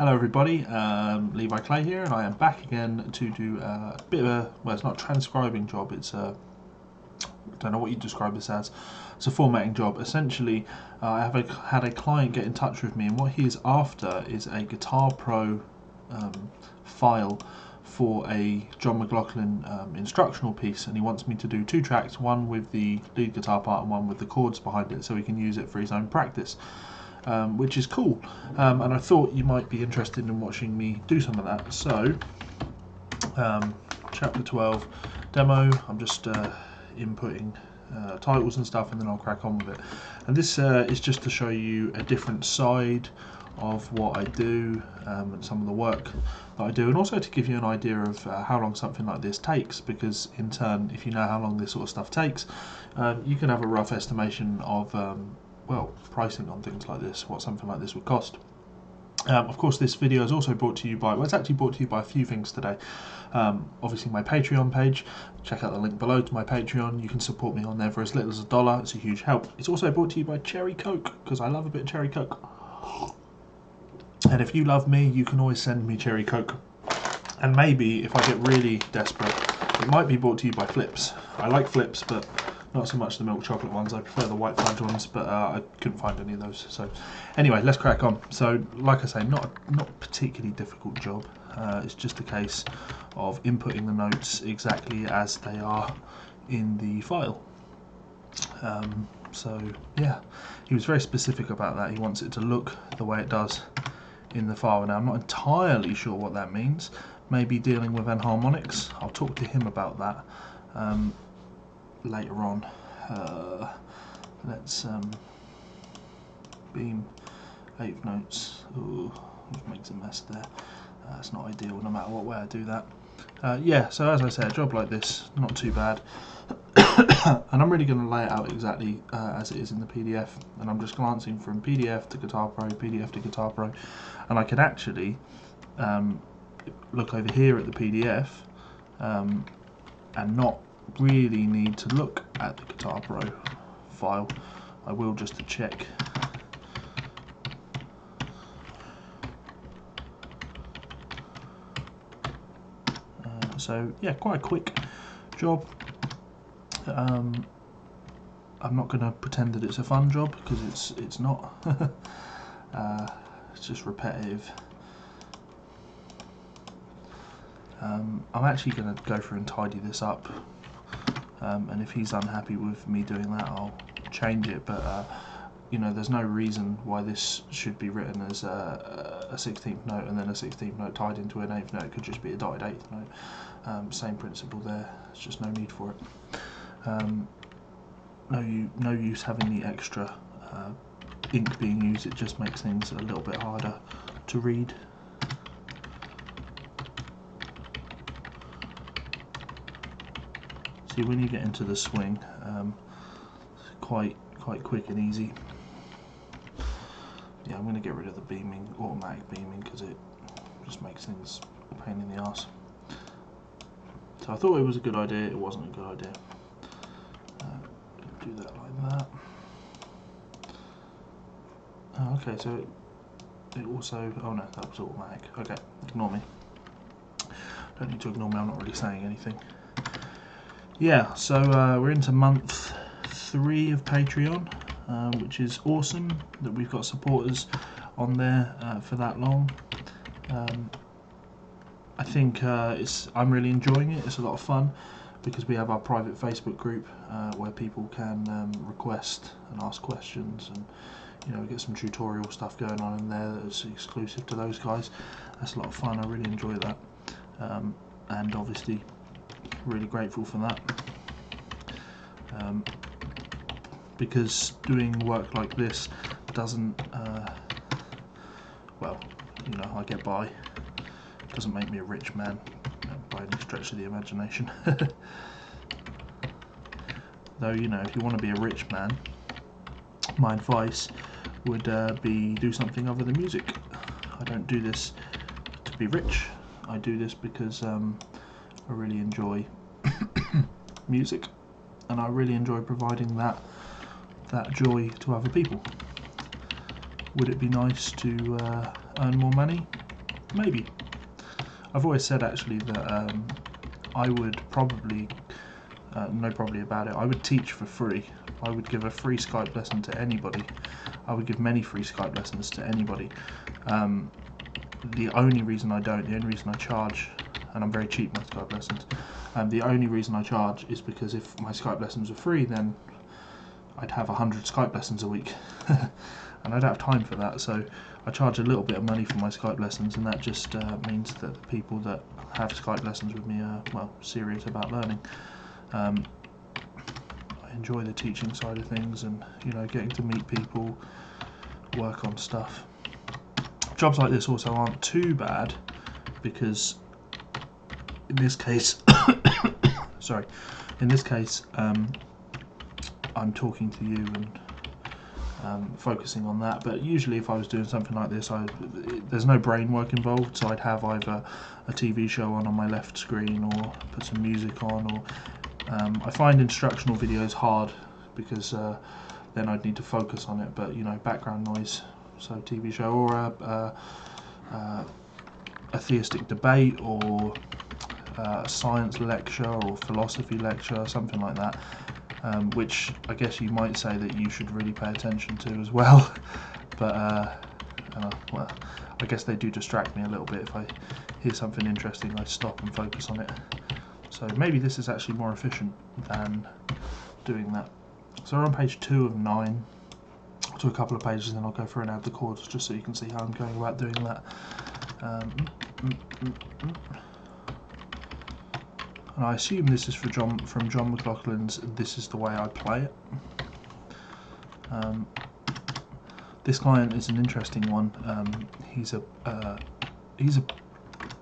Hello everybody, Levi Clay here, and I am back again to do a bit of a, well, it's not a transcribing job, it's a, I don't know what you describe this as, it's a formatting job. Essentially, I have had a client get in touch with me, and what he is after is a Guitar Pro file for a John McLaughlin instructional piece, and he wants me to do 2 tracks, one with the lead guitar part and one with the chords behind it, so he can use it for his own practice. Which is cool, and I thought you might be interested in watching me do some of that. So chapter 12 demo, I'm just inputting titles and stuff, and then I'll crack on with it. And this is just to show you a different side of what I do, and some of the work that I do, and also to give you an idea of how long something like this takes, because in turn, if you know how long this sort of stuff takes, you can have a rough estimation of well, pricing on things like this, what something like this would cost. Of course, this video is also brought to you by, well, it's actually brought to you by a few things today. Obviously my Patreon page, check out the link below to my Patreon. You can support me on there for as little as $1, it's a huge help. It's also brought to you by Cherry Coke, because I love a bit of Cherry Coke. And if you love me, you can always send me Cherry Coke. And maybe, if I get really desperate, it might be brought to you by Flips. I like Flips, but not so much the milk chocolate ones. I prefer the white fudge ones, but I couldn't find any of those. So anyway, let's crack on. So like I say, not a particularly difficult job. It's just a case of inputting the notes exactly as they are in the file. So yeah, he was very specific about that. He wants it to look the way it does in the file. Now I'm not entirely sure what that means. Maybe dealing with enharmonics. I'll talk to him about that later on. Let's beam 8th notes. Ooh, which makes a mess there. It's not ideal no matter what way I do that. Yeah, so as I said, a job like this, not too bad. And I'm really going to lay it out exactly as it is in the PDF, and I'm just glancing from PDF to Guitar Pro, PDF to Guitar Pro, and I can actually look over here at the PDF and not really need to look at the Guitar Pro file. I will, just to check. So yeah, quite a quick job. I'm not going to pretend that it's a fun job, because it's not. It's just repetitive. I'm actually going to go through and tidy this up, and if he's unhappy with me doing that, I'll change it, but you know, there's no reason why this should be written as a 16th note and then a 16th note tied into an 8th note. It could just be a dotted 8th note. Same principle there, there's just no need for it. No use having the extra ink being used, it just makes things a little bit harder to read. See, when you get into the swing, it's quite quick and easy. Yeah, I'm going to get rid of the beaming, automatic beaming, because it just makes things a pain in the arse. So I thought it was a good idea, it wasn't a good idea. Do that like that. Oh, okay, so it also, oh no, that was automatic. Okay, ignore me. Don't need to ignore me, I'm not really saying anything. Yeah, so we're into month 3 of Patreon, which is awesome that we've got supporters on there for that long. I think I'm really enjoying it. It's a lot of fun, because we have our private Facebook group where people can request and ask questions, and you know, we get some tutorial stuff going on in there that's exclusive to those guys. That's a lot of fun. I really enjoy that, and obviously really grateful for that, because doing work like this doesn't well, you know, I get by. It doesn't make me a rich man by any stretch of the imagination. Though, you know, if you want to be a rich man, my advice would be do something other than music. I don't do this to be rich. I do this because I really enjoy music, and I really enjoy providing that joy to other people. Would it be nice to earn more money? maybe. I've always said actually that I would probably, no probably about it, I would teach for free. I would give a free Skype lesson to anybody. I would give many free Skype lessons to anybody. The only reason I don't, the only reason I charge, and I'm very cheap with Skype lessons, the only reason I charge is because if my Skype lessons were free, then I'd have 100 Skype lessons a week. And I don't have time for that, so I charge a little bit of money for my Skype lessons, and that just means that the people that have Skype lessons with me are, well, serious about learning. I enjoy the teaching side of things, and getting to meet people, work on stuff. Jobs like this also aren't too bad, because in this case, sorry, in this case, I'm talking to you and focusing on that. But usually, if I was doing something like this, there's no brain work involved, so I'd have either a TV show on my left screen, or put some music on, or I find instructional videos hard because then I'd need to focus on it. But background noise, so TV show, or a theistic debate, or a science lecture, or philosophy lecture, something like that, which I guess you might say that you should really pay attention to as well. But well, I guess they do distract me a little bit. If I hear something interesting, I stop and focus on it. So maybe this is actually more efficient than doing that. So we're on page 2 of 9. I'll do a couple of pages and then I'll go through and add the chords, just so you can see how I'm going about doing that. And I assume this is from John McLaughlin's This Is the Way I Play It. This client is an interesting one. He's a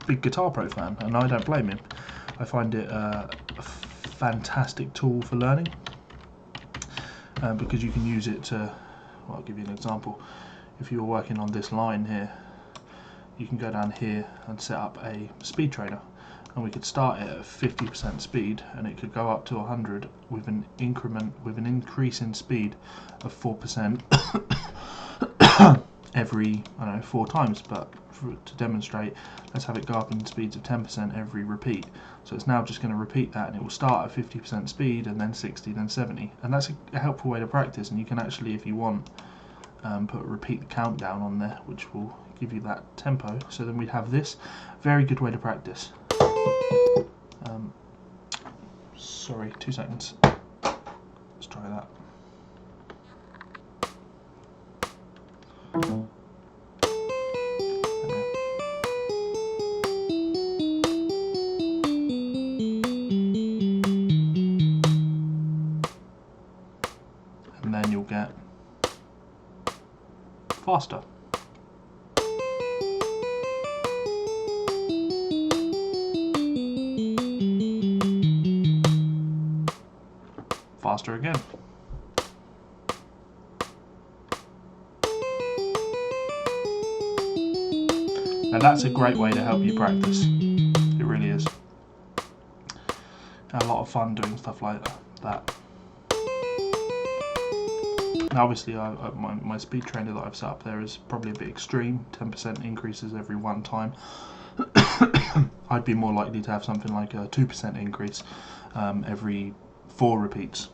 big Guitar Pro fan, and I don't blame him. I find it a fantastic tool for learning, because you can use it to, well, I'll give you an example. If you were working on this line here, you can go down here and set up a speed trainer, and we could start it at 50% speed, and it could go up to 100 with an increase in speed of 4% every, I don't know, 4 times. But to demonstrate, let's have it go up in speeds of 10% every repeat. So it's now just going to repeat that, and it will start at 50% speed, and then 60, then 70. And that's a helpful way to practice, and you can actually, if you want, put repeat the countdown on there, which will give you that tempo. So then we'd have this. Very good way to practice. Sorry, 2 seconds. Let's try that. And then you'll get faster. Faster again. Now that's a great way to help you practice. It really is. A lot of fun doing stuff like that. Now obviously my speed trainer that I've set up there is probably a bit extreme, 10% increases every 1 time. I'd be more likely to have something like a 2% increase every 4 repeats.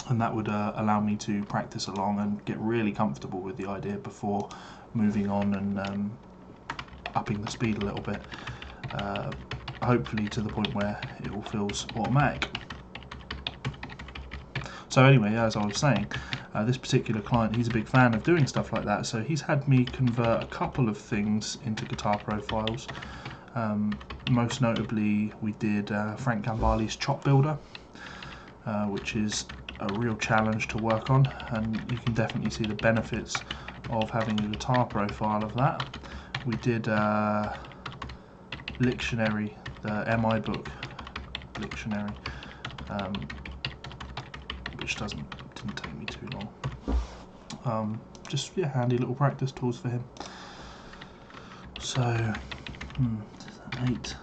And that would allow me to practice along and get really comfortable with the idea before moving on and upping the speed a little bit, hopefully to the point where it all feels automatic. So anyway, as I was saying, this particular client, he's a big fan of doing stuff like that, so he's had me convert a couple of things into Guitar Pro files. Most notably, we did Frank Gambale's Chop Builder, which is a real challenge to work on, and you can definitely see the benefits of having a Guitar Pro file of that. We did Lictionary, the MI book Lictionary, which didn't take me too long. Just handy little practice tools for him. So 8.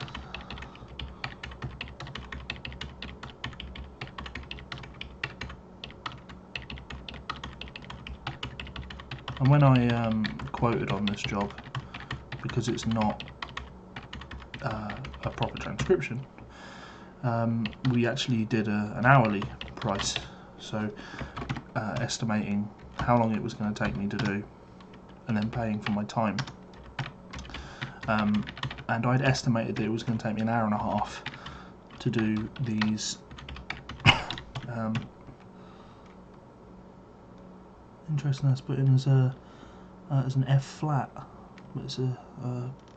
And when I quoted on this job because it's not a proper transcription, we actually did an hourly price, so estimating how long it was going to take me to do, and then paying for my time. And I'd estimated that it was going to take me an hour and a half to do these. Interesting, that's put in as an F flat, but it's a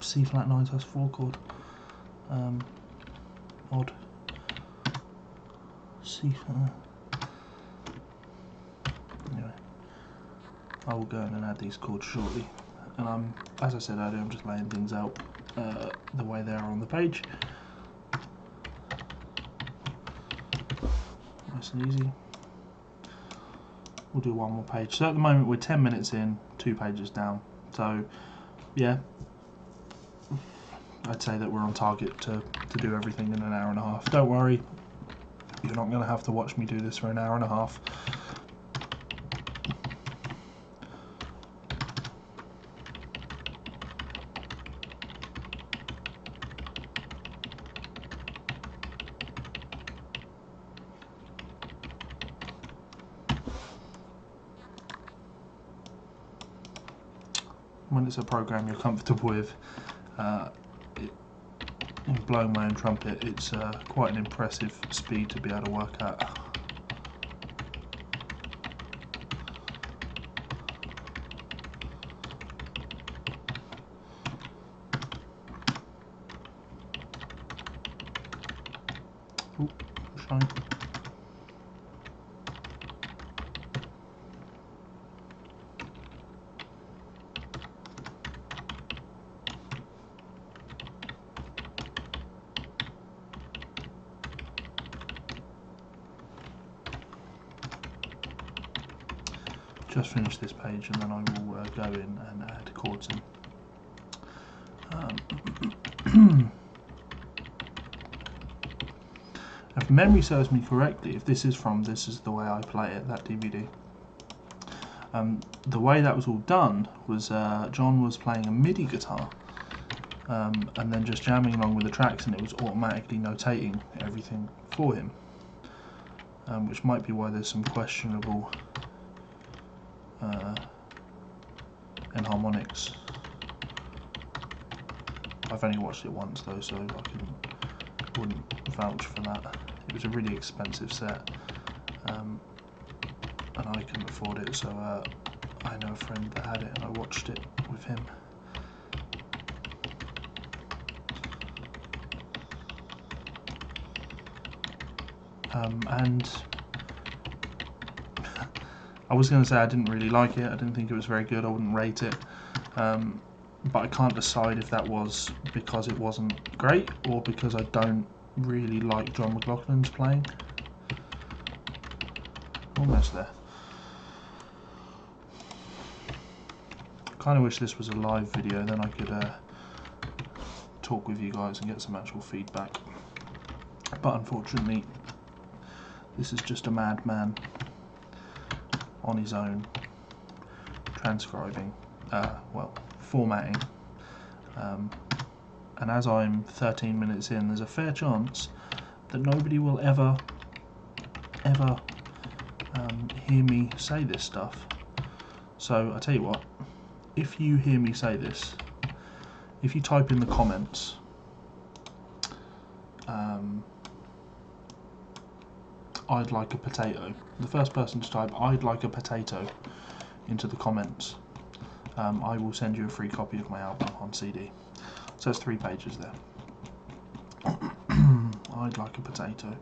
C flat 9/4 chord. Odd. C flat. Anyway, I will go in and add these chords shortly. And as I said earlier, I'm just laying things out the way they are on the page. Nice and easy. We'll do one more page. So at the moment we're 10 minutes in, 2 pages down. So yeah, I'd say that we're on target to do everything in an hour and a half. Don't worry, you're not going to have to watch me do this for an hour and a half. When it's a program you're comfortable with, in blowing my own trumpet, it's quite an impressive speed to be able to work at. Ooh, shine. Just finish this page and then I will go in and add chords in. If memory serves me correctly, if this is the way I play it, that DVD. The way that was all done was John was playing a MIDI guitar and then just jamming along with the tracks, and it was automatically notating everything for him, which might be why there's some questionable enharmonics. I've only watched it once though, so I wouldn't vouch for that. It was a really expensive set, and I couldn't afford it, so I know a friend that had it and I watched it with him. And I was going to say I didn't really like it, I didn't think it was very good, I wouldn't rate it, but I can't decide if that was because it wasn't great or because I don't really like John McLaughlin's playing. Almost there. Kind of wish this was a live video, then I could talk with you guys and get some actual feedback, but unfortunately this is just a madman on his own, transcribing, well, formatting, and as I'm 13 minutes in, there's a fair chance that nobody will ever hear me say this stuff. So I tell you what, if you hear me say this, if you type in the comments I'd like a potato, the first person to type I'd like a potato into the comments, I will send you a free copy of my album on CD. So it's 3 pages there. I'd like a potato.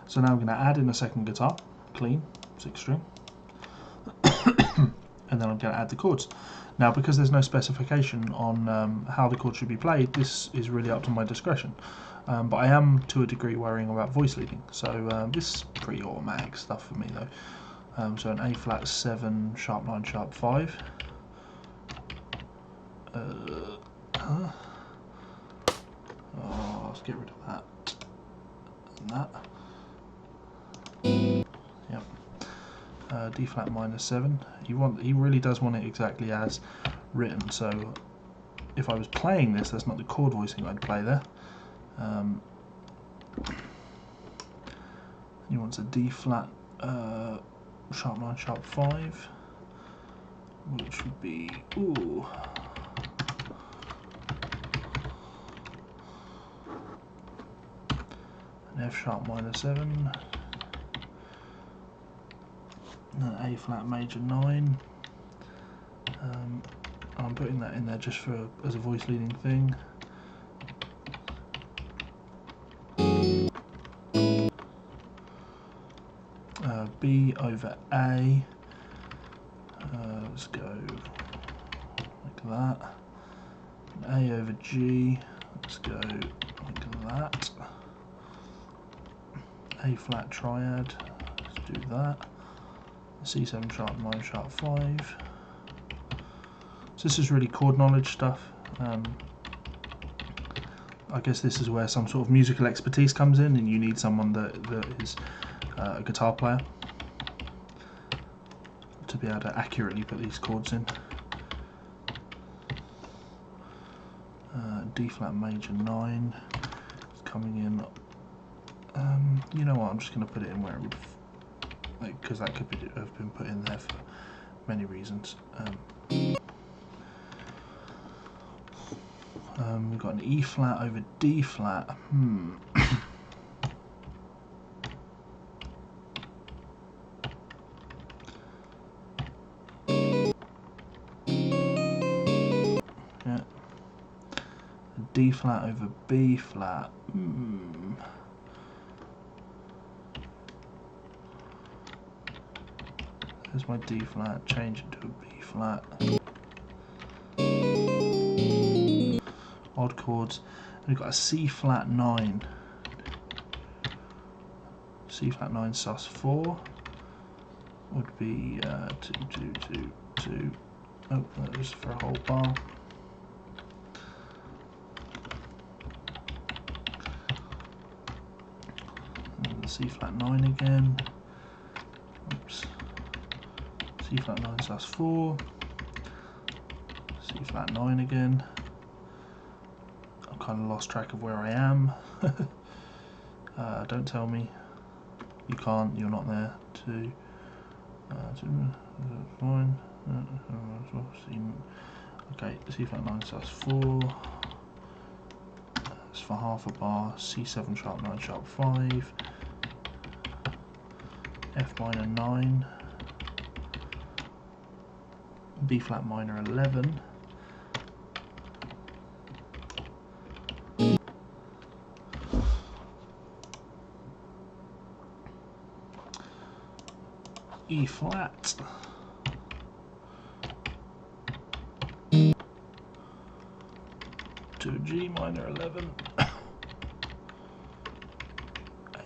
So now I'm going to add in a second guitar, clean, 6 string, and then I'm going to add the chords. Now, because there's no specification on how the chords should be played, this is really up to my discretion. But I am, to a degree, worrying about voice leading. So this is pretty automatic stuff for me, though. So an A flat 7, sharp 9, sharp 5. Oh, let's get rid of that and that. Yep. D flat minor 7. He really does want it exactly as written. So if I was playing this, that's not the chord voicing I'd play there. You want a D flat, sharp 9, sharp 5, which would be, ooh, an F sharp minor 7, an A flat major 9. I'm putting that in there just for as a voice leading thing. B over A. Let's go like that. A over G. Let's go like that. A flat triad. Let's do that. C7 sharp 9 sharp 5. So this is really chord knowledge stuff. I guess this is where some sort of musical expertise comes in, and you need someone that is a guitar player to be able to accurately put these chords in. D flat major 9 is coming in. You know what? I'm just going to put it in where it would, because that could have been put in there for many reasons. We've got an E flat over D flat. Yeah. D flat over B flat. There's my D flat. Change it to a B flat. Odd chords. And we've got a C flat 9. C flat 9 sus 4 would be 2 2 2 2. Oh, that was for a whole bar. And the C flat 9 again. Oops. C flat 9 sus 4. C flat 9 again. I've kind of lost track of where I am. Don't tell me. You can't, you're not there. 2. 9. Okay, C flat 9 sus 4. That's for half a bar. C7 sharp 9 sharp 5. F minor 9. B flat minor 11. E flat. To G minor 11. A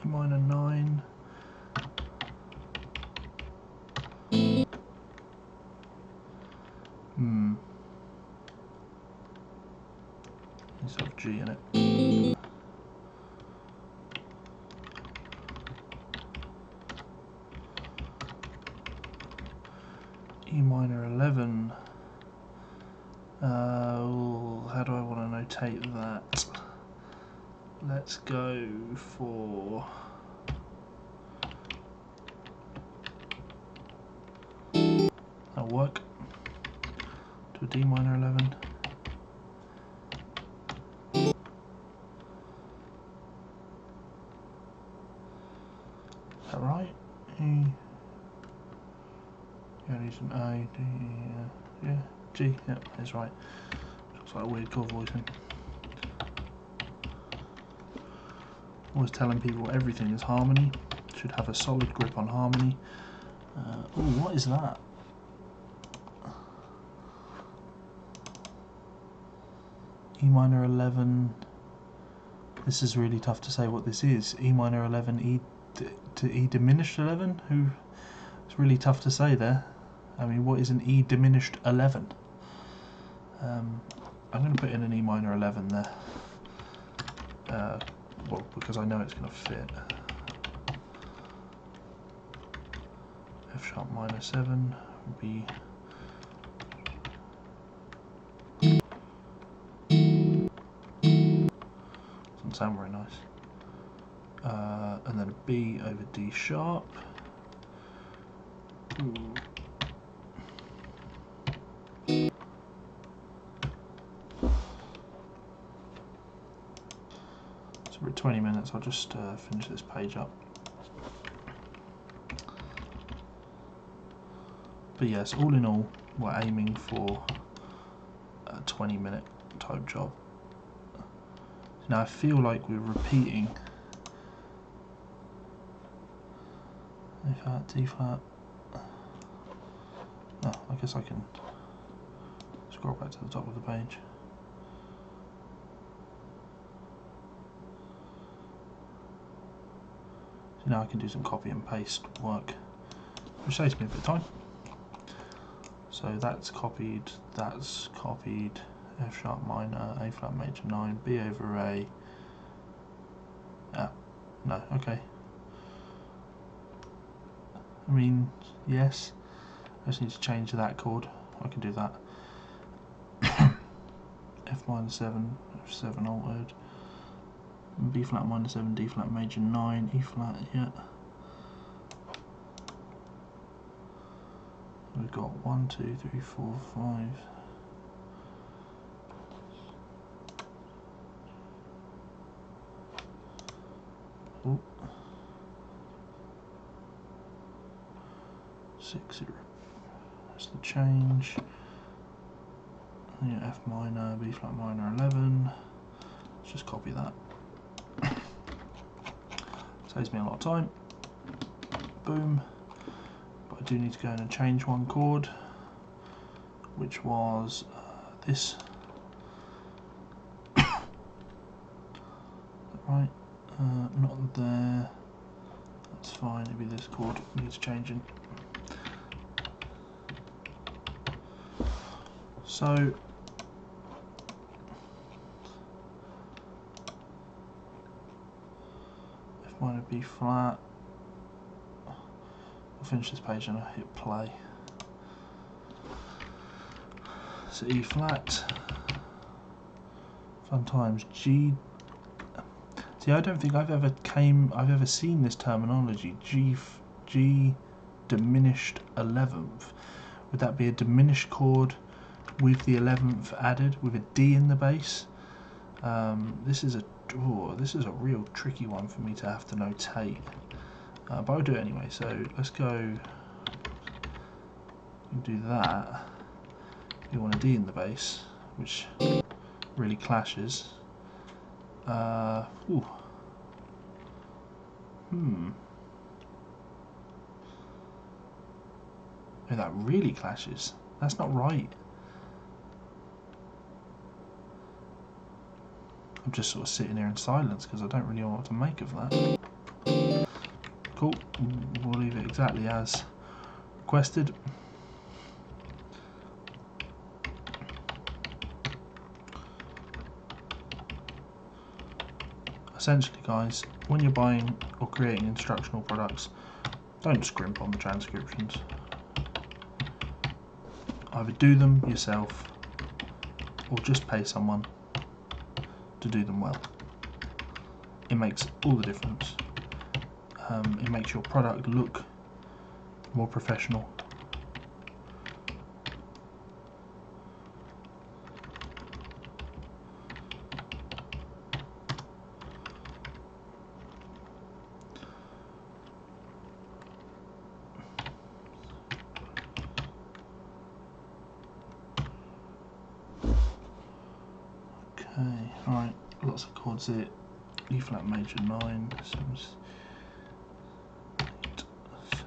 minor 9. Let's have G in it. E minor 11. How do I want to notate that? Let's go for that'll work. To a D minor 11. Is that right? E. Yeah, he's an A, D, yeah, G, yeah, that's right. Looks like a weird chord voicing. Always telling people everything is harmony. Should have a solid grip on harmony. Oh, what is that? E minor 11. This is really tough to say what this is. E minor 11, E to E diminished 11? It's really tough to say there. I mean, what is an E diminished 11? I'm going to put in an E minor 11 there. Well, because I know it's going to fit. F sharp minor 7 would be doesn't sound very nice. And then a B over D sharp. So we're at 20 minutes, I'll just finish this page up. But yes, all in all, we're aiming for a 20-minute type job. Now I feel like we're repeating A flat, D flat. Oh, I guess I can scroll back to the top of the page. So now I can do some copy and paste work, which saves me a bit of time. So that's copied, F sharp minor, A flat major 9, B over A. Ah, no, okay. I mean, yes, I just need to change that chord. I can do that. F minor 7, F7 altered, B flat minor 7, D flat major 9, E flat, yeah. We've got 1, 2, 3, 4, 5. Oh. 6, 0. That's the change. Yeah, F minor, B flat minor 11. Let's just copy that. Saves me a lot of time. Boom. But I do need to go in and change one chord, which was this. Right, not there. That's fine. It'll be this chord needs changing. So F minor, B flat. I'll finish this page and I'll hit play. So E flat. Fun times. G. See, I don't think I've ever seen this terminology. G diminished 11th. Would that be a diminished chord with the 11th added, with a D in the bass? This is a real tricky one for me to have to notate, but I'll do it anyway. So let's go and do that. You want a D in the bass, which really clashes. Ooh. Oh, that really clashes. That's not right. I'm just sort of sitting here in silence because I don't really know what to make of that. Cool. We'll leave it exactly as requested. Essentially, guys, when you're buying or creating instructional products, don't scrimp on the transcriptions. Either do them yourself or just pay someone to do them well. It makes all the difference. It makes your product look more professional. Okay, alright, lots of chords here. E flat major 9, 7, 8, 7.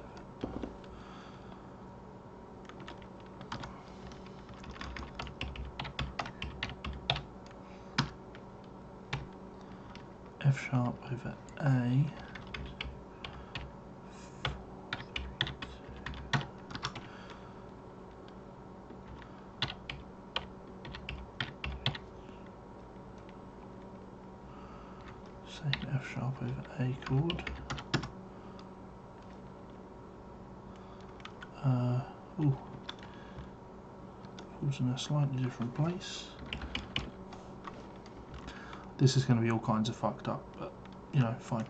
F sharp over A. Same F sharp over A chord. Ooh, falls in a slightly different place. This is going to be all kinds of fucked up, but you know, fine.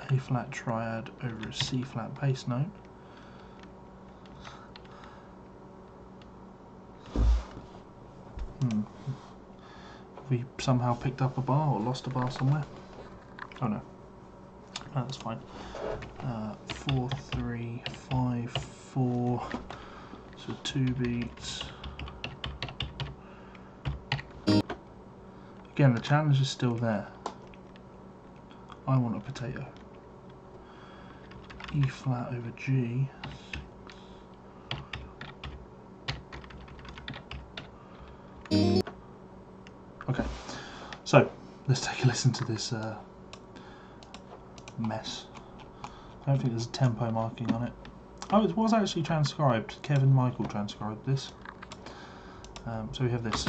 A flat triad over a C flat bass note. Have we somehow picked up a bar or lost a bar somewhere? Oh no. No, that's fine. 4, 3, 5, 4. So 2 beats. Again, the challenge is still there. I want a potato. E flat over G. Okay, so let's take a listen to this mess. I don't think there's a tempo marking on it. Oh, it was actually transcribed. Kevin Michael transcribed this. So we have this.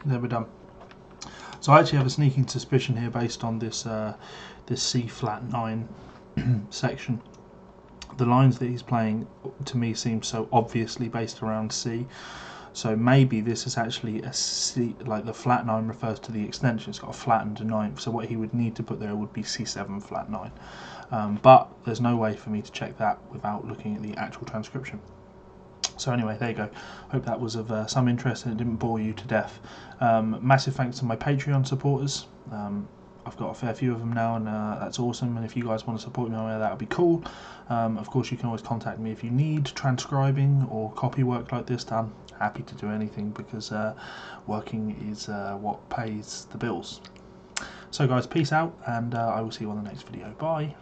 There we're done. So I actually have a sneaking suspicion here based on this this C flat 9 section. The lines that he's playing to me seem so obviously based around C. So maybe this is actually a C, like the flat 9 refers to the extension. It's got a flat and a ninth. So what he would need to put there would be C7 flat 9. But there's no way for me to check that without looking at the actual transcription. So anyway, there you go. Hope that was of some interest and it didn't bore you to death. Massive thanks to my Patreon supporters. I've got a fair few of them now, and that's awesome. And if you guys want to support me on there, that would be cool. Of course, you can always contact me if you need transcribing or copy work like this done. Happy to do anything, because working is what pays the bills. So guys, peace out, and I will see you on the next video. Bye.